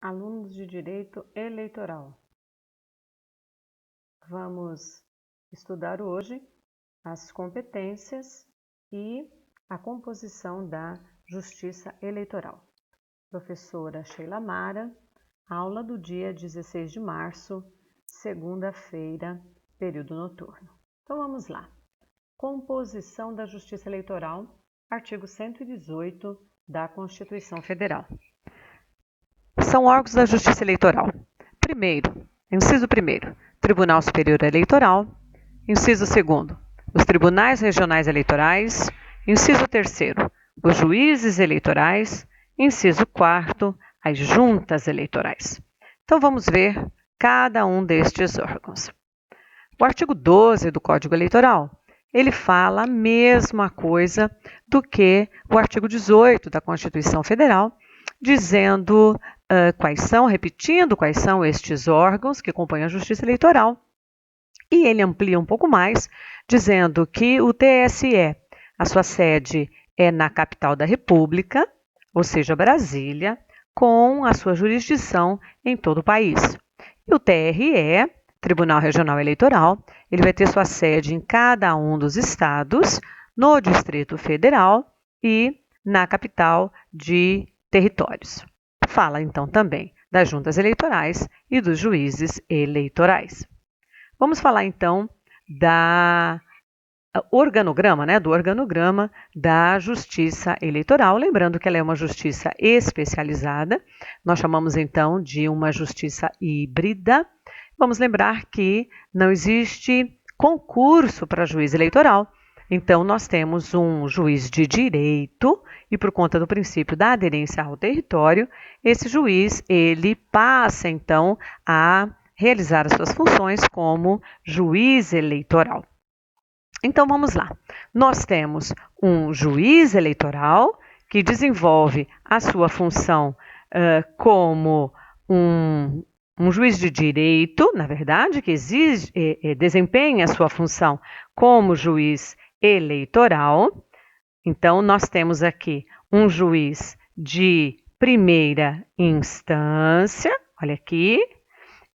Alunos de Direito Eleitoral. Vamos estudar hoje as competências e a composição da Justiça Eleitoral. Professora Sheila Mara, aula do dia 16 de março, segunda-feira, período noturno. Então vamos lá. Composição da Justiça Eleitoral, artigo 118 da Constituição Federal. São órgãos da Justiça Eleitoral. Inciso 1º, Tribunal Superior Eleitoral. Inciso 2º, os Tribunais Regionais Eleitorais. Inciso 3º, os Juízes Eleitorais. Inciso 4º, as Juntas Eleitorais. Então vamos ver cada um destes órgãos. O artigo 12 do Código Eleitoral, ele fala a mesma coisa do que o artigo 18 da Constituição Federal, dizendo repetindo quais são estes órgãos que compõem a Justiça Eleitoral. E ele amplia um pouco mais, dizendo que o TSE, a sua sede é na capital da República, ou seja, Brasília, com a sua jurisdição em todo o país. E o TRE, Tribunal Regional Eleitoral, ele vai ter sua sede em cada um dos estados, no Distrito Federal e na capital de territórios. Fala, então, também das juntas eleitorais e dos juízes eleitorais. Vamos falar, então, do organograma da Justiça Eleitoral. Lembrando que ela é uma justiça especializada. Nós chamamos, então, de uma justiça híbrida. Vamos lembrar que não existe concurso para juiz eleitoral. Então, nós temos um juiz de direito e, por conta do princípio da aderência ao território, esse juiz, ele passa, então, a realizar as suas funções como juiz eleitoral. Então, vamos lá. Nós temos um juiz eleitoral que desenvolve a sua função como um juiz de direito, na verdade, que desempenha a sua função como juiz eleitoral. Então, nós temos aqui um juiz de primeira instância, olha aqui.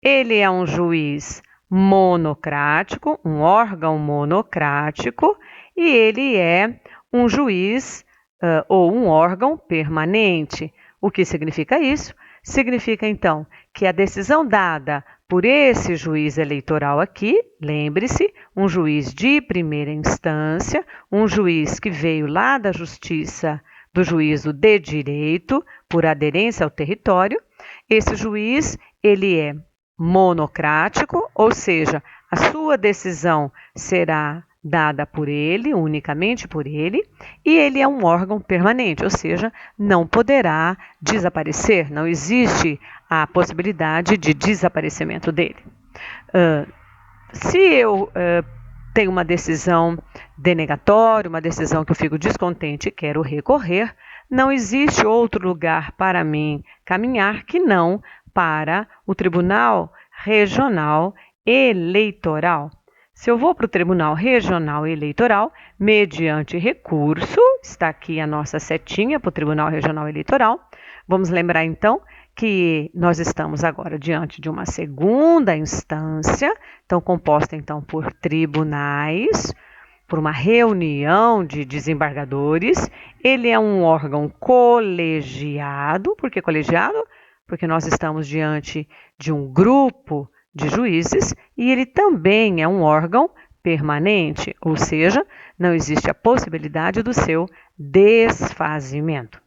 Ele é um juiz monocrático, um órgão monocrático, e ele é um juiz ou um órgão permanente. O que significa isso? Significa, então, que a decisão dada por esse juiz eleitoral aqui, lembre-se, um juiz de primeira instância, um juiz que veio lá da justiça, do juízo de direito, por aderência ao território. Esse juiz, ele é monocrático, ou seja, a sua decisão será dada por ele, unicamente por ele, e ele é um órgão permanente, ou seja, não poderá desaparecer, não existe a possibilidade de desaparecimento dele. Se eu tenho uma decisão denegatória, uma decisão que eu fico descontente e quero recorrer, não existe outro lugar para mim caminhar que não para o Tribunal Regional Eleitoral. Se eu vou para o Tribunal Regional Eleitoral, mediante recurso, está aqui a nossa setinha para o Tribunal Regional Eleitoral. Vamos lembrar, então, que nós estamos agora diante de uma segunda instância, então composta, então, por tribunais, por uma reunião de desembargadores. Ele é um órgão colegiado. Por que colegiado? Porque nós estamos diante de um grupo de juízes e ele também é um órgão permanente, ou seja, não existe a possibilidade do seu desfazimento.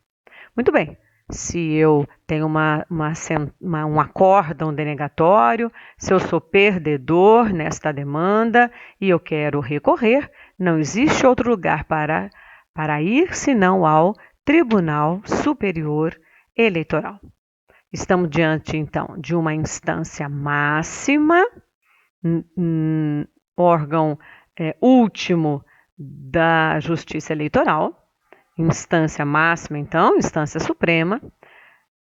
Muito bem, se eu tenho um acórdão denegatório, se eu sou perdedor nesta demanda e eu quero recorrer, não existe outro lugar para ir senão ao Tribunal Superior Eleitoral. Estamos diante, então, de uma instância máxima, órgão último da Justiça Eleitoral, instância máxima, então, instância suprema.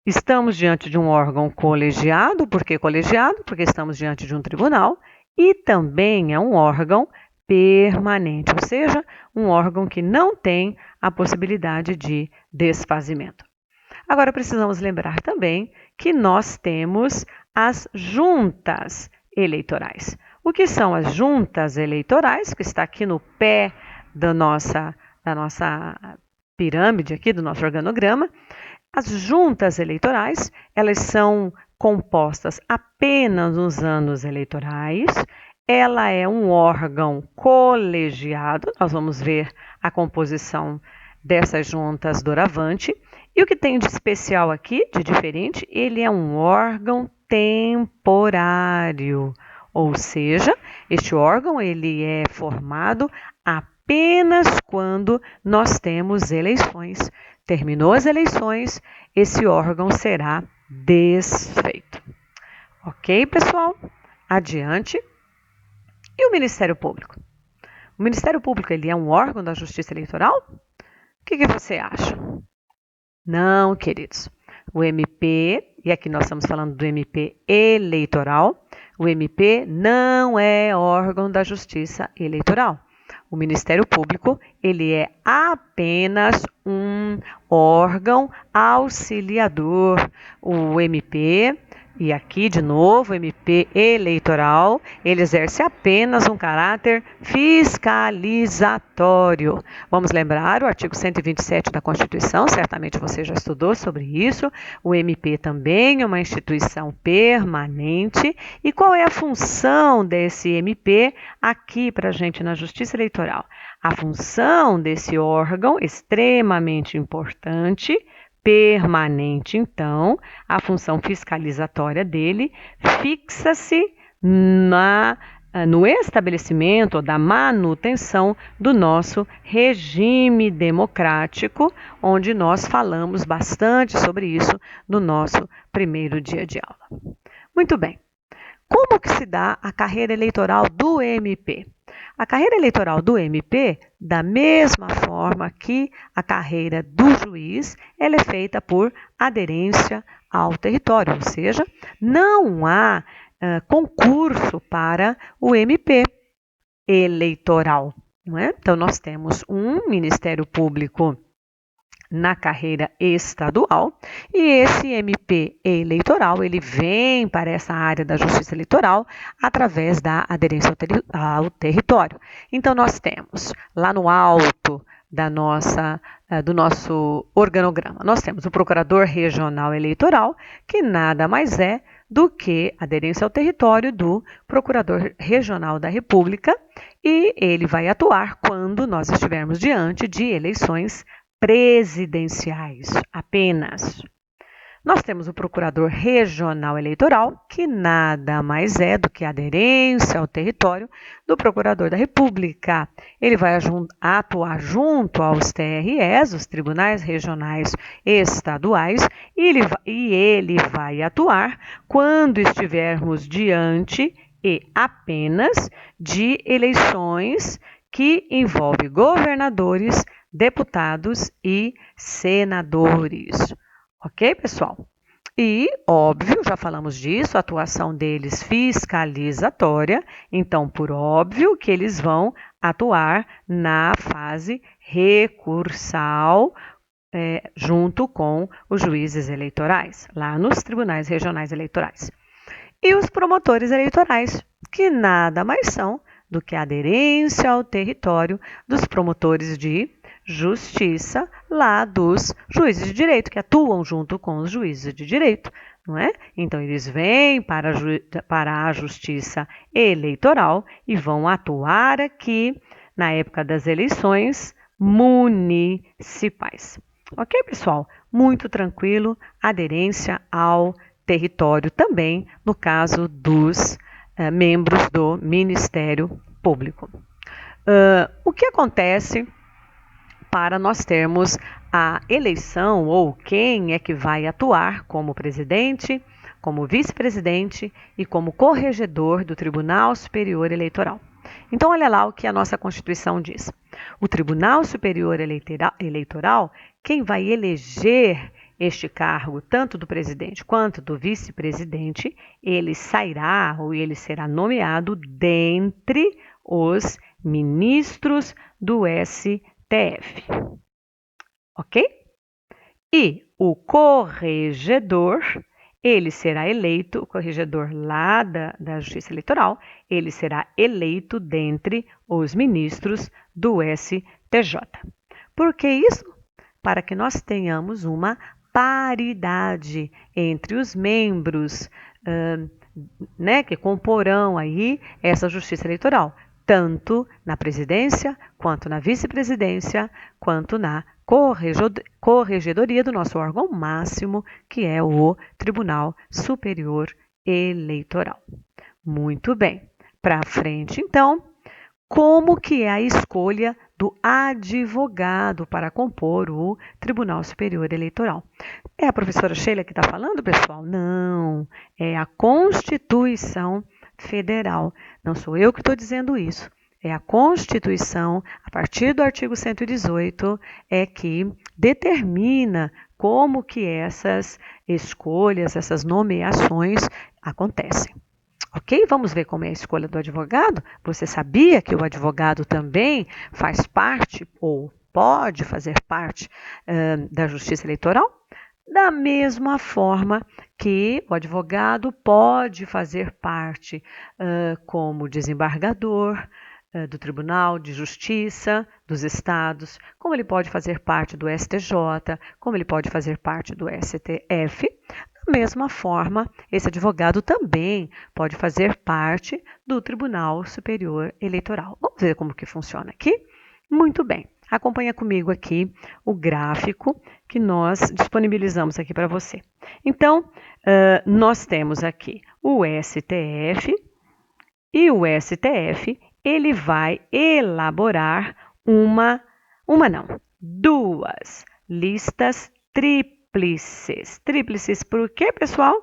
Estamos diante de um órgão colegiado. Por que colegiado? Porque estamos diante de um tribunal e também é um órgão permanente, ou seja, um órgão que não tem a possibilidade de desfazimento. Agora precisamos lembrar também que nós temos as juntas eleitorais. O que são as juntas eleitorais, que está aqui no pé da nossa pirâmide aqui, do nosso organograma? As juntas eleitorais, elas são compostas apenas nos anos eleitorais. Ela é um órgão colegiado, nós vamos ver a composição dessas juntas doravante. E o que tem de especial aqui, de diferente, ele é um órgão temporário, ou seja, este órgão ele é formado apenas quando nós temos eleições. Terminou as eleições, esse órgão será desfeito. Ok, pessoal? Adiante. E o Ministério Público? O Ministério Público ele é um órgão da Justiça Eleitoral? O que você acha? Não, queridos. O MP, e aqui nós estamos falando do MP eleitoral, o MP não é órgão da Justiça Eleitoral. O Ministério Público, ele é apenas um órgão auxiliador. O MP, e aqui de novo, o MP eleitoral, ele exerce apenas um caráter fiscalizatório. Vamos lembrar o artigo 127 da Constituição, certamente você já estudou sobre isso. O MP também é uma instituição permanente. E qual é a função desse MP aqui para a gente na Justiça Eleitoral? A função desse órgão extremamente importante, permanente, então, a função fiscalizatória dele fixa-se no estabelecimento da manutenção do nosso regime democrático, onde nós falamos bastante sobre isso no nosso primeiro dia de aula. Muito bem. Como que se dá a carreira eleitoral do MP? A carreira eleitoral do MP, da mesma forma que a carreira do juiz, ela é feita por aderência ao território, ou seja, não há concurso para o MP eleitoral, não é? Então, nós temos um Ministério Público na carreira estadual e esse MP eleitoral ele vem para essa área da justiça eleitoral através da aderência ao território. Então nós temos lá no alto do nosso organograma, nós temos o procurador regional eleitoral, que nada mais é do que aderência ao território do procurador regional da República, e ele vai atuar quando nós estivermos diante de eleições presidenciais apenas. Nós temos o procurador regional eleitoral, que nada mais é do que a aderência ao território do procurador da República. Ele vai atuar junto aos TREs, os tribunais regionais estaduais, e ele vai atuar quando estivermos diante e apenas de eleições que envolvem governadores, deputados e senadores. Ok, pessoal? E, óbvio, já falamos disso, a atuação deles fiscalizatória, então, por óbvio que eles vão atuar na fase recursal, junto com os juízes eleitorais, lá nos tribunais regionais eleitorais. E os promotores eleitorais, que nada mais são do que a aderência ao território dos promotores de justiça, lá dos juízes de direito, que atuam junto com os juízes de direito, não é? Então, eles vêm para a justiça eleitoral e vão atuar aqui na época das eleições municipais. Ok, pessoal? Muito tranquilo, aderência ao território também, no caso dos membros do Ministério Público. O que acontece para nós termos a eleição ou quem é que vai atuar como presidente, como vice-presidente e como corregedor do Tribunal Superior Eleitoral? Então, olha lá o que a nossa Constituição diz. O Tribunal Superior Eleitoral, quem vai eleger este cargo, tanto do presidente quanto do vice-presidente, ele sairá ou ele será nomeado dentre os ministros do STF. Ok? E o corregedor, ele será eleito, o corregedor lá da Justiça Eleitoral, ele será eleito dentre os ministros do STJ. Por que isso? Para que nós tenhamos uma paridade entre os membros que comporão aí essa Justiça Eleitoral, tanto na presidência, quanto na vice-presidência, quanto na corregedoria do nosso órgão máximo, que é o Tribunal Superior Eleitoral. Muito bem. Para frente, então, como que é a escolha do advogado para compor o Tribunal Superior Eleitoral? É a professora Sheila que está falando, pessoal? Não, é a Constituição Federal. Não sou eu que estou dizendo isso. É a Constituição, a partir do artigo 118, é que determina como que essas escolhas, essas nomeações acontecem. Ok? Vamos ver como é a escolha do advogado? Você sabia que o advogado também faz parte ou pode fazer parte da Justiça Eleitoral? Da mesma forma que o advogado pode fazer parte como desembargador do Tribunal de Justiça dos Estados, como ele pode fazer parte do STJ, como ele pode fazer parte do STF. Da mesma forma, esse advogado também pode fazer parte do Tribunal Superior Eleitoral. Vamos ver como que funciona aqui? Muito bem. Acompanha comigo aqui o gráfico que nós disponibilizamos aqui para você. Então, nós temos aqui o STF e o STF, ele vai elaborar duas listas tríplices. Tríplices por quê, pessoal?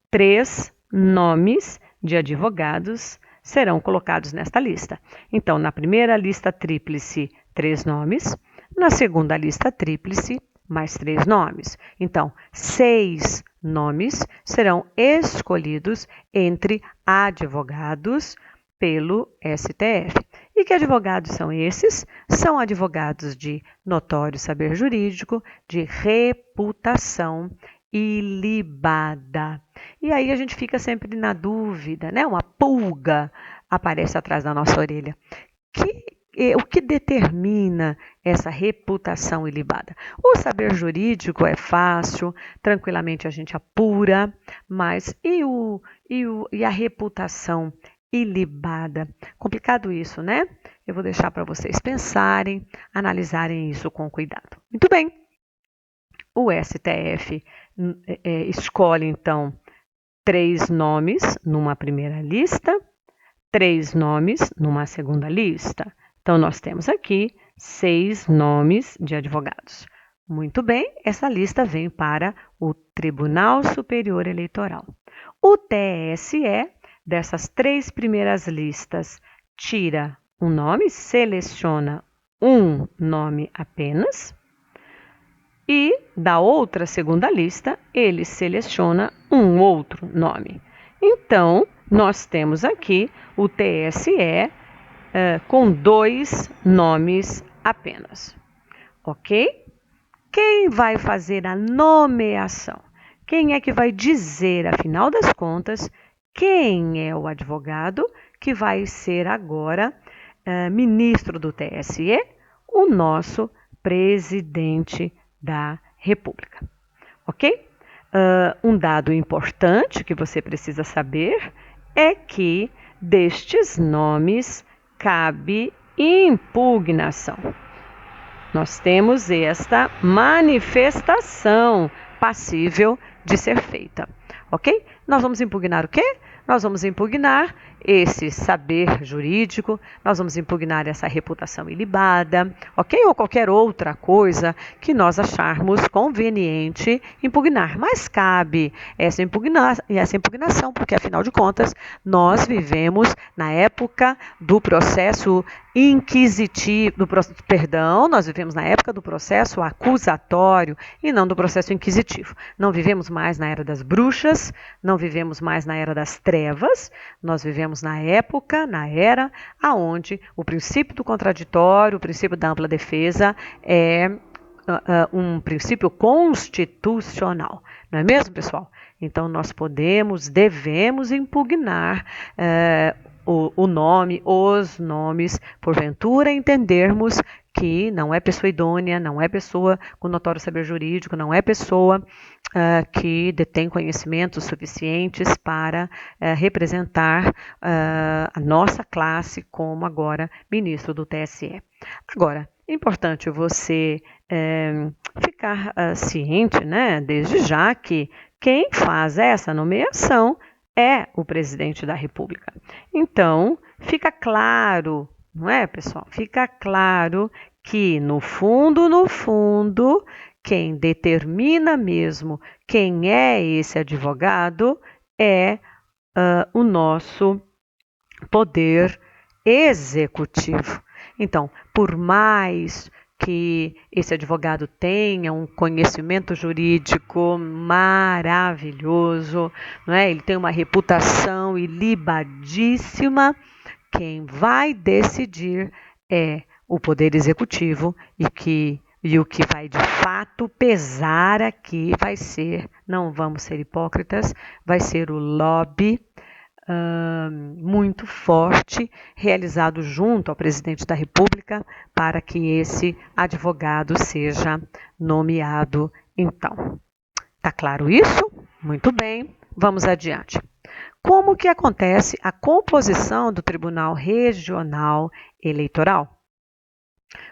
3 nomes de advogados serão colocados nesta lista. Então, na primeira lista tríplice, 3 nomes. Na segunda lista tríplice, mais 3 nomes. Então, 6 nomes serão escolhidos entre advogados pelo STF. E que advogados são esses? São advogados de notório saber jurídico, de reputação ilibada. E aí a gente fica sempre na dúvida, né? Uma pulga aparece atrás da nossa orelha. O que determina essa reputação ilibada? O saber jurídico é fácil, tranquilamente a gente apura, mas e a reputação ilibada? Complicado isso, né? Eu vou deixar para vocês pensarem, analisarem isso com cuidado. Muito bem. O STF escolhe, então, 3 nomes numa primeira lista, 3 nomes numa segunda lista. Então, nós temos aqui 6 nomes de advogados. Muito bem, essa lista vem para o Tribunal Superior Eleitoral. O TSE, dessas 3 primeiras listas, tira um nome, seleciona um nome apenas. E da outra segunda lista, ele seleciona um outro nome. Então, nós temos aqui o TSE com 2 nomes apenas. Ok? Quem vai fazer a nomeação? Quem é que vai dizer, afinal das contas, quem é o advogado que vai ser agora ministro do TSE? O nosso presidente da República. Ok? Um dado importante que você precisa saber é que destes nomes cabe impugnação. Nós temos esta manifestação passível de ser feita. Ok? Nós vamos impugnar o quê? Nós vamos impugnar esse saber jurídico, nós vamos impugnar essa reputação ilibada, ok? Ou qualquer outra coisa que nós acharmos conveniente impugnar. Mas cabe essa impugnação, porque afinal de contas, nós vivemos na época do processo inquisitivo, nós vivemos na época do processo acusatório e não do processo inquisitivo. Não vivemos mais na era das bruxas, não vivemos mais na era das trevas, nós vivemos na era aonde o princípio do contraditório, o princípio da ampla defesa é um princípio constitucional, não é mesmo, pessoal? Então, nós devemos impugnar o nome, os nomes, porventura entendermos que não é pessoa idônea, não é pessoa com notório saber jurídico, não é pessoa que detém conhecimentos suficientes para representar a nossa classe como agora ministro do TSE. Agora, é importante você ficar ciente, né, desde já, que quem faz essa nomeação é o presidente da República. Então, fica claro, não é, pessoal? Fica claro que, no fundo, quem determina mesmo quem é esse advogado é o nosso poder executivo. Então, por mais que esse advogado tenha um conhecimento jurídico maravilhoso, não é? Ele tem uma reputação ilibadíssima, quem vai decidir é o Poder Executivo e o que vai de fato pesar aqui vai ser, não vamos ser hipócritas, vai ser o lobby muito forte realizado junto ao presidente da República para que esse advogado seja nomeado. Então, tá claro isso? Muito bem, vamos adiante. Como que acontece a composição do Tribunal Regional Eleitoral?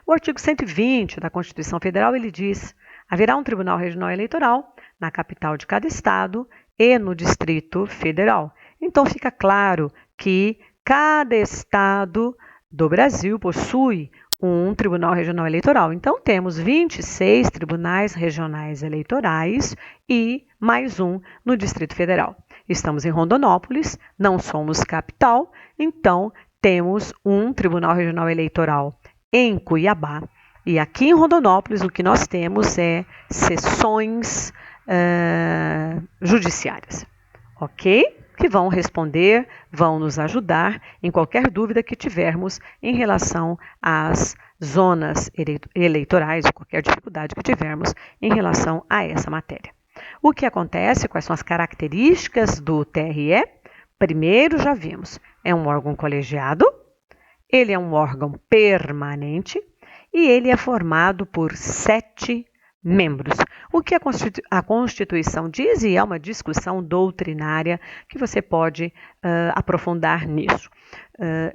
O artigo 120 da Constituição Federal, ele diz: haverá um Tribunal Regional Eleitoral na capital de cada estado e no Distrito Federal. Então fica claro que cada estado do Brasil possui um Tribunal Regional Eleitoral. Então temos 26 tribunais regionais eleitorais e mais um no Distrito Federal. Estamos em Rondonópolis, não somos capital, então temos um Tribunal Regional Eleitoral em Cuiabá. E aqui em Rondonópolis o que nós temos é sessões judiciárias, ok? Que vão responder, vão nos ajudar em qualquer dúvida que tivermos em relação às zonas eleitorais, ou qualquer dificuldade que tivermos em relação a essa matéria. O que acontece, quais são as características do TRE? Primeiro, já vimos, é um órgão colegiado, ele é um órgão permanente e ele é formado por 7 membros. O que a Constituição diz, e é uma discussão doutrinária que você pode aprofundar nisso.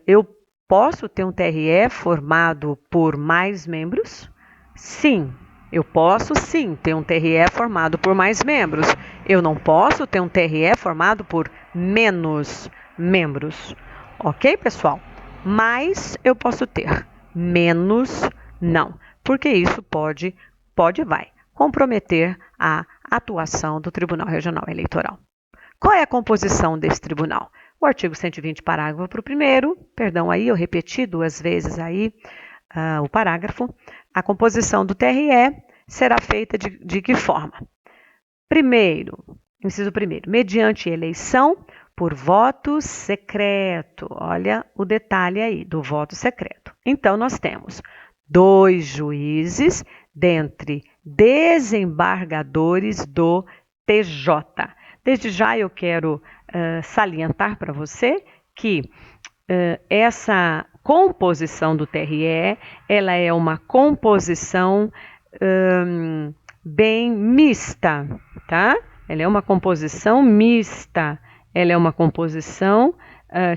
Eu posso ter um TRE formado por mais membros? Sim, eu posso sim ter um TRE formado por mais membros. Eu não posso ter um TRE formado por menos membros. Ok, pessoal? Mais eu posso ter, menos não, porque isso pode vai comprometer a atuação do Tribunal Regional Eleitoral. Qual é a composição desse tribunal? O artigo 120, parágrafo 1º, perdão, aí eu repeti 2 vezes aí o parágrafo. A composição do TRE será feita de que forma? Primeiro, inciso 1º, mediante eleição por voto secreto. Olha o detalhe aí do voto secreto. Então, nós temos 2 juízes dentre desembargadores do TJ. Desde já eu quero salientar para você que essa composição do TRE, ela é uma composição bem mista, tá? Ela é uma composição mista, ela é uma composição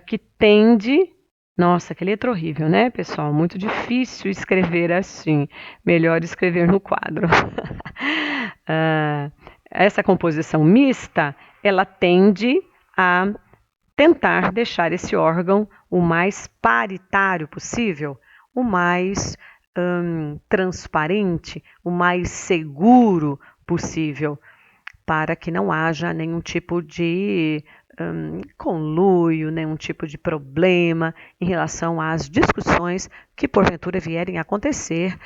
que tende... Nossa, que letra horrível, né, pessoal? Muito difícil escrever assim. Melhor escrever no quadro. Essa composição mista, ela tende a tentar deixar esse órgão o mais paritário possível, o mais transparente, o mais seguro possível, para que não haja nenhum tipo de conluio, nenhum tipo de problema em relação às discussões que porventura vierem a acontecer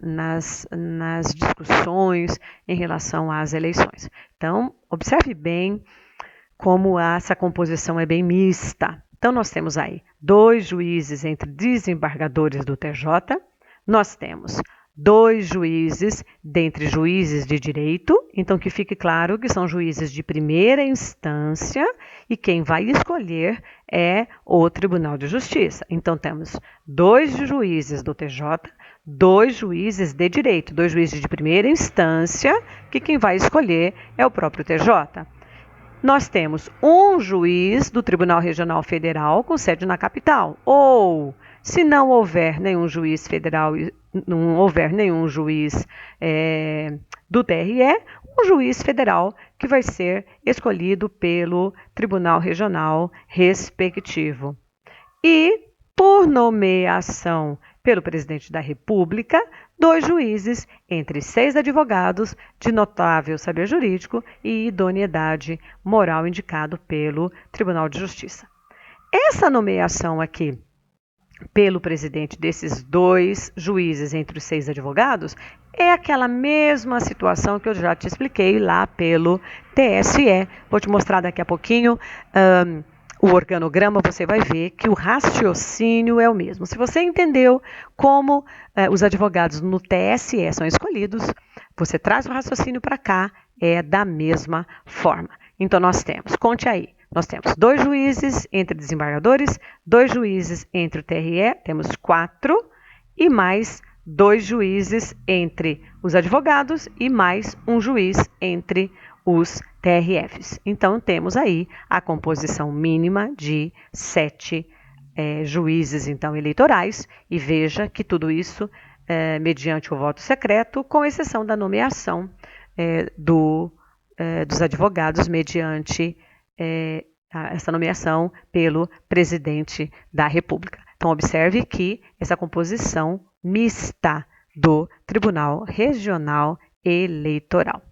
nas discussões em relação às eleições. Então, observe bem como essa composição é bem mista. Então, nós temos aí 2 juízes entre desembargadores do TJ, nós temos 2 juízes dentre juízes de direito, então que fique claro que são juízes de primeira instância e quem vai escolher é o Tribunal de Justiça. Então temos 2 juízes do TJ, 2 juízes de direito, 2 juízes de primeira instância, que quem vai escolher é o próprio TJ. Nós temos um juiz do Tribunal Regional Federal com sede na capital, ou se não houver nenhum juiz federal, não houver nenhum juiz do TRE, um juiz federal que vai ser escolhido pelo Tribunal Regional respectivo. E, por nomeação pelo Presidente da República, 2 juízes entre 6 advogados de notável saber jurídico e idoneidade moral indicado pelo Tribunal de Justiça. Essa nomeação aqui pelo presidente desses 2 juízes entre os 6 advogados é aquela mesma situação que eu já te expliquei lá pelo TSE. Vou te mostrar daqui a pouquinho o organograma, você vai ver que o raciocínio é o mesmo. Se você entendeu como os advogados no TSE são escolhidos, você traz o raciocínio para cá, é da mesma forma. Então, nós temos, conte aí, nós temos 2 juízes entre desembargadores, 2 juízes entre o TRE, temos 4, e mais 2 juízes entre os advogados e mais um juiz entre os TRFs. Então, temos aí a composição mínima de 7 juízes então, eleitorais, e veja que tudo isso mediante o voto secreto, com exceção da nomeação dos advogados mediante essa nomeação pelo presidente da República. Então, observe que essa composição mista do Tribunal Regional Eleitoral.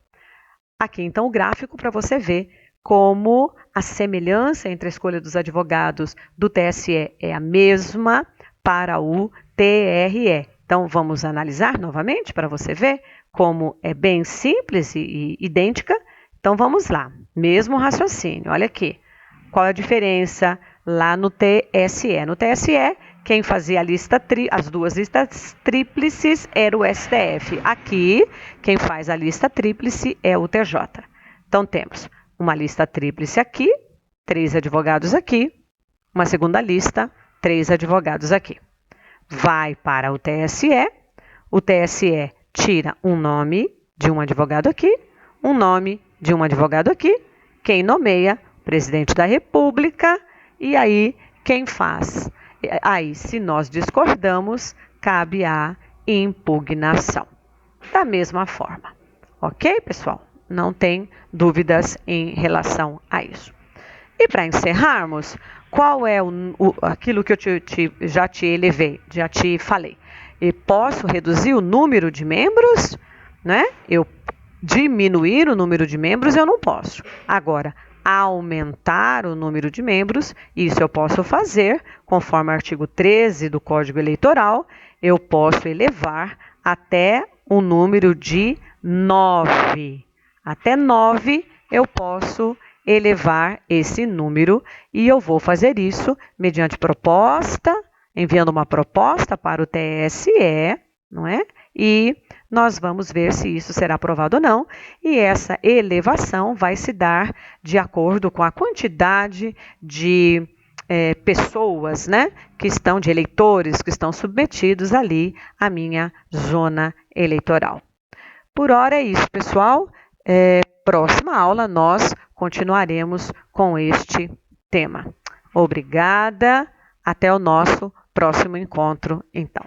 Aqui, então, o gráfico para você ver como a semelhança entre a escolha dos advogados do TSE é a mesma para o TRE. Então, vamos analisar novamente para você ver como é bem simples e idêntica. Então, vamos lá. Mesmo raciocínio. Olha aqui. Qual a diferença lá no TSE? No TSE, quem fazia as 2 listas tríplices era o STF. Aqui, quem faz a lista tríplice é o TJ. Então, temos uma lista tríplice aqui, 3 advogados aqui, uma segunda lista, 3 advogados aqui. Vai para o TSE tira um nome de um advogado aqui, um nome de um advogado aqui, quem nomeia? Presidente da República, e aí quem faz? Aí, se nós discordamos, cabe a impugnação. Da mesma forma. Ok, pessoal? Não tem dúvidas em relação a isso. E para encerrarmos, qual é aquilo que eu já te elevei, já te falei? Eu posso reduzir o número de membros, né? Eu diminuir o número de membros eu não posso. Agora, aumentar o número de membros, isso eu posso fazer, conforme o artigo 13 do Código Eleitoral, eu posso elevar até um número de 9. Até 9 eu posso elevar esse número e eu vou fazer isso mediante proposta, enviando uma proposta para o TSE, não é? E nós vamos ver se isso será aprovado ou não, e essa elevação vai se dar de acordo com a quantidade de pessoas, né, de eleitores que estão submetidos ali à minha zona eleitoral. Por hora é isso, pessoal. Próxima aula nós continuaremos com este tema. Obrigada, até o nosso próximo encontro, então.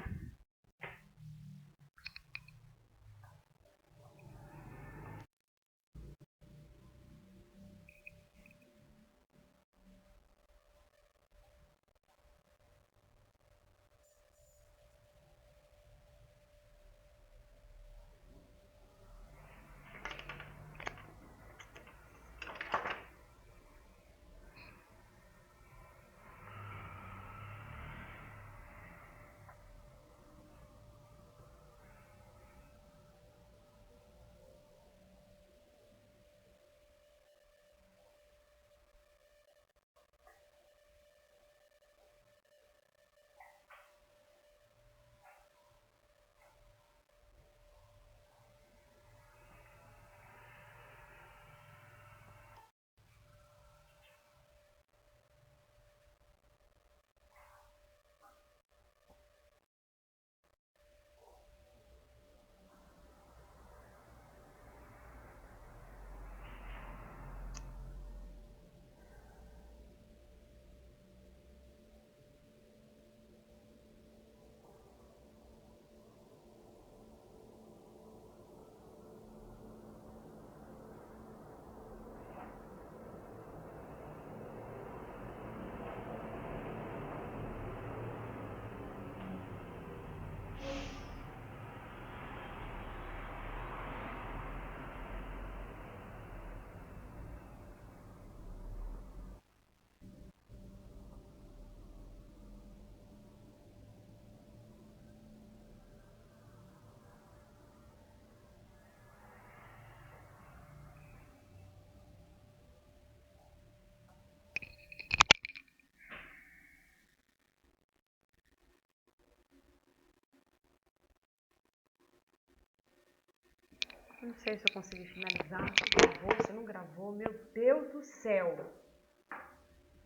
Não sei se eu consegui finalizar. Você gravou, você não gravou? Meu Deus do céu!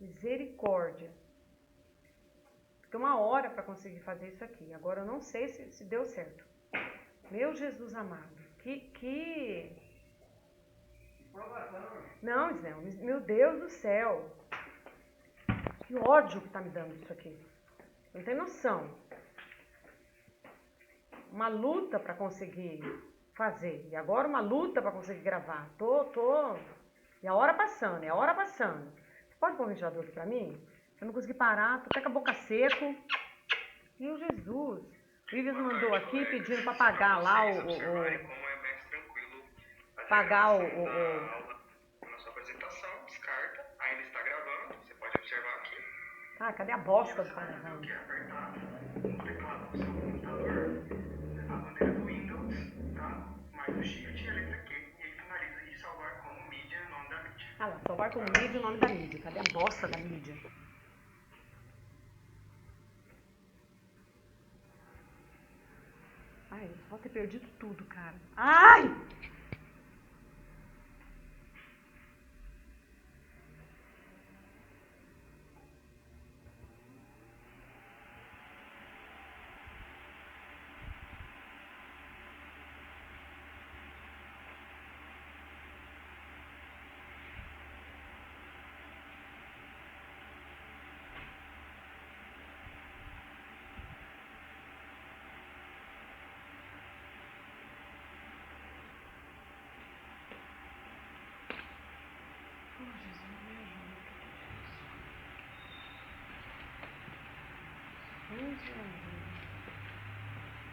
Misericórdia! Fiquei 1 hora para conseguir fazer isso aqui. Agora eu não sei se deu certo. Meu Jesus amado. Não, Zé, meu Deus do céu. Que ódio que tá me dando isso aqui. Não tem noção. Uma luta para conseguir fazer. E agora uma luta para conseguir gravar. E a hora passando, Você pode pôr um ventilador aqui pra mim? Eu não consegui parar, tô até com a boca seca. Meu Jesus. O Vivian mandou aqui pedindo para pagar lá pagar na sua apresentação, descarta, ainda está gravando, você pode observar aqui. Ah, cadê a bosta do paredão? Que é apertar o teclado do seu computador, a bandeira do Windows, tá? Mais o Shift e a letra Q, e aí finaliza e salvar como mídia o nome da mídia. Ah lá, salvar como mídia o nome da mídia. Cadê a bosta da mídia? Ai, eu vou ter perdido tudo, cara. Ai!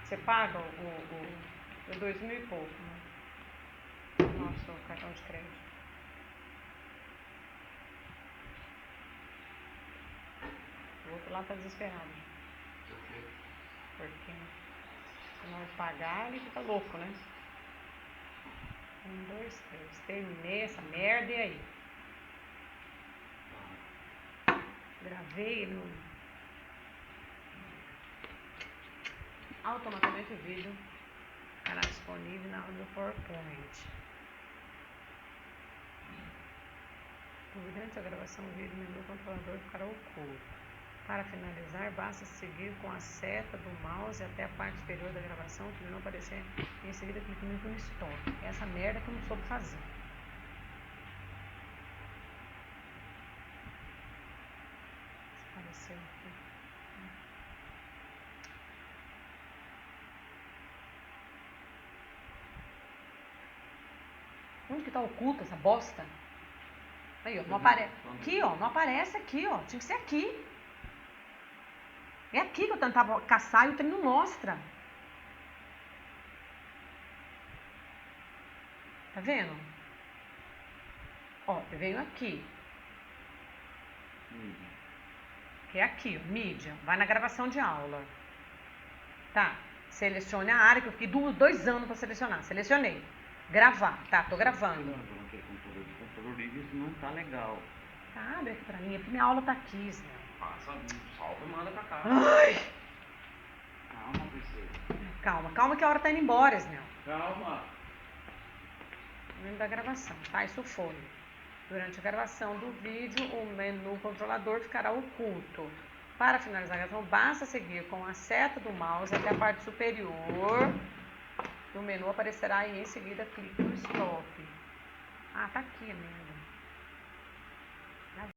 Você paga o 2.000 e pouco, né? Nosso cartão de crédito. O outro lá tá desesperado. Porque se não pagar, ele fica louco, né? 1, 2, 3. Terminei essa merda, e aí? Gravei no... Automaticamente o vídeo ficará disponível na hora do PowerPoint. Durante a gravação, o vídeo menu controlador ficará oculto. Para finalizar, basta seguir com a seta do mouse até a parte superior da gravação, que não aparecer. Em seguida, clique no ícone Stop. Essa merda que eu não soube fazer. Apareceu aqui. Onde que tá oculta essa bosta? Aí, ó, não aparece. Aqui, ó, não aparece aqui, ó. Tinha que ser aqui. É aqui que eu tentava caçar e o trem não mostra. Tá vendo? Ó, eu venho aqui. Que é aqui, ó, mídia. Vai na gravação de aula. Tá. Selecione a área que eu fiquei 2 anos pra selecionar. Selecionei. Gravar. Tá, tô gravando. Computador livre não tá legal. Tá, abre aqui pra mim. Porque minha aula tá aqui, Zé. Passa, salva e manda pra cá. Ai! Calma, princesa. Calma que a hora tá indo embora, Snell. Calma. Menu da gravação, tá? Isso foi. Durante a gravação do vídeo, o menu controlador ficará oculto. Para finalizar a gravação, basta seguir com a seta do mouse até a parte superior do menu aparecerá e em seguida clique no Stop. Ah, tá aqui a merda.